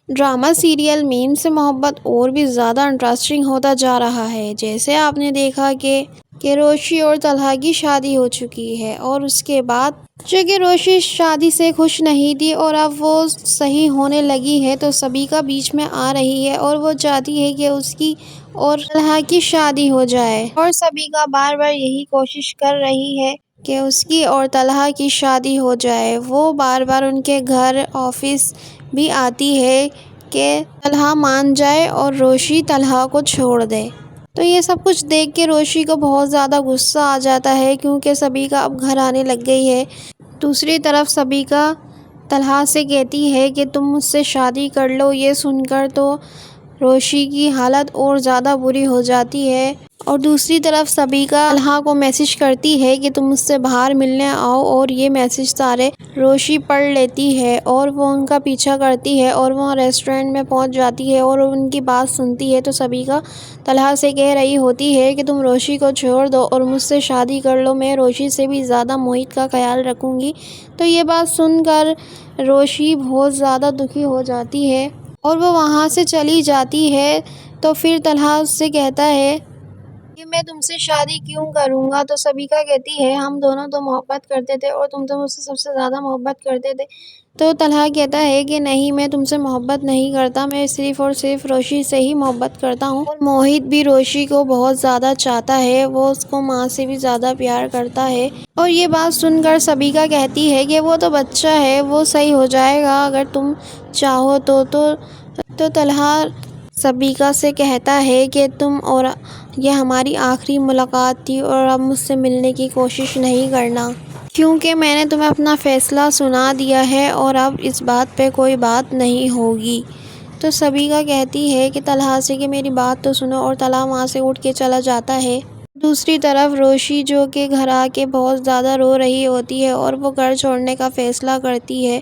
Drama serial میم سے محبت اور بھی زیادہ انٹرسٹنگ ہوتا جا رہا ہے۔ جیسے آپ نے دیکھا کہ روشی اور طلحہ کی شادی ہو چکی ہے، اور اس کے بعد چونکہ روشی شادی سے خوش نہیں تھی اور اب وہ صحیح ہونے لگی ہے تو سبیکا بیچ میں آ رہی ہے اور وہ چاہتی ہے کہ اس کی اور طلحہ کی شادی ہو جائے، اور سبیکا بار بار یہی کوشش کر رہی ہے کہ اس کی اور طلحہ کی شادی ہو جائے۔ وہ بار بار ان کے گھر آفس بھی آتی ہے کہ طلحہ مان جائے اور روشی طلحہ کو چھوڑ دے۔ تو یہ سب کچھ دیکھ کے روشی کو بہت زیادہ غصہ آ جاتا ہے کیونکہ سبیکا اب گھر آنے لگ گئی ہے۔ دوسری طرف سبیکا طلحہ سے کہتی ہے کہ تم مجھ سے شادی کر لو۔ یہ سن کر تو روشی کی حالت اور زیادہ بری ہو جاتی ہے، اور دوسری طرف سبیکا طلحہ کو میسج کرتی ہے کہ تم مجھ سے باہر ملنے آؤ، اور یہ میسج سارے روشی پڑھ لیتی ہے اور وہ ان کا پیچھا کرتی ہے اور وہ ریسٹورینٹ میں پہنچ جاتی ہے اور ان کی بات سنتی ہے۔ تو سبیکا طلحہ سے کہہ رہی ہوتی ہے کہ تم روشی کو چھوڑ دو اور مجھ سے شادی کر لو، میں روشی سے بھی زیادہ موہت کا خیال رکھوں گی۔ تو یہ بات سن کر روشی بہت زیادہ دکھی ہو جاتی ہے اور وہ وہاں سے چلی جاتی ہے۔ تو پھر طلحہ اس سے کہتا ہے کہ میں تم سے شادی کیوں کروں گا؟ تو سبیکا کہتی ہے ہم دونوں تو محبت کرتے تھے اور تم تو مجھ سے سب سے زیادہ محبت کرتے تھے۔ تو طلحہ کہتا ہے کہ نہیں، میں تم سے محبت نہیں کرتا، میں صرف اور صرف روشی سے ہی محبت کرتا ہوں، اور موہت بھی روشی کو بہت زیادہ چاہتا ہے، وہ اس کو ماں سے بھی زیادہ پیار کرتا ہے۔ اور یہ بات سن کر سبیکا کہتی ہے کہ وہ تو بچہ ہے، وہ صحیح ہو جائے گا اگر تم چاہو تو طلحہ سبیکا سے کہتا ہے کہ تم اور یہ ہماری آخری ملاقات تھی اور اب مجھ سے ملنے کی کوشش نہیں کرنا، کیونکہ میں نے تمہیں اپنا فیصلہ سنا دیا ہے اور اب اس بات پہ کوئی بات نہیں ہوگی۔ تو سبیکا کہتی ہے کہ طلحہ سے کہ میری بات تو سنو، اور طلحہ وہاں سے اٹھ کے چلا جاتا ہے۔ دوسری طرف روشی جو کہ گھر آ کے بہت زیادہ رو رہی ہوتی ہے اور وہ گھر چھوڑنے کا فیصلہ کرتی ہے،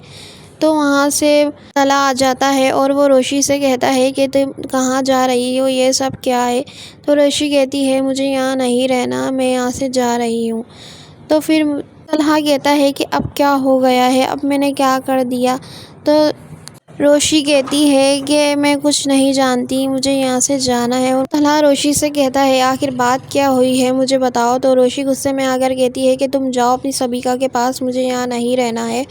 تو وہاں سے طلحہ آ جاتا ہے اور وہ روشی سے کہتا ہے کہ تم کہاں جا رہی ہو، یہ سب کیا ہے؟ تو روشی کہتی ہے مجھے یہاں نہیں رہنا، میں یہاں سے جا رہی ہوں۔ تو پھر طلحہ کہتا ہے کہ اب کیا ہو گیا ہے، اب میں نے کیا کر دیا؟ تو روشی کہتی ہے کہ میں کچھ نہیں جانتی، مجھے یہاں سے جانا ہے۔ اور طلحہ روشی سے کہتا ہے آخر بات کیا ہوئی ہے، مجھے بتاؤ۔ تو روشی غصے میں آ کر کہتی ہے کہ تم جاؤ اپنی سبیکا کے پاس، مجھے یہاں نہیں رہنا ہے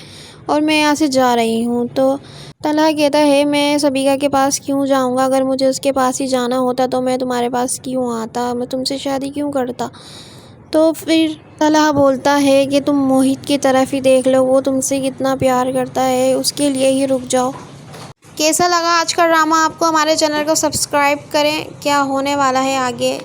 اور میں یہاں سے جا رہی ہوں۔ تو طلحہ کہتا ہے میں سبیکا کے پاس کیوں جاؤں گا؟ اگر مجھے اس کے پاس ہی جانا ہوتا تو میں تمہارے پاس کیوں آتا، میں تم سے شادی کیوں کرتا؟ تو پھر طلحہ بولتا ہے کہ تم موہت کی طرف ہی دیکھ لو، وہ تم سے کتنا پیار کرتا ہے، اس کے لیے ہی رک جاؤ۔ کیسا لگا آج کا ڈرامہ آپ کو؟ ہمارے چینل کو سبسکرائب کریں، کیا ہونے والا ہے آگے۔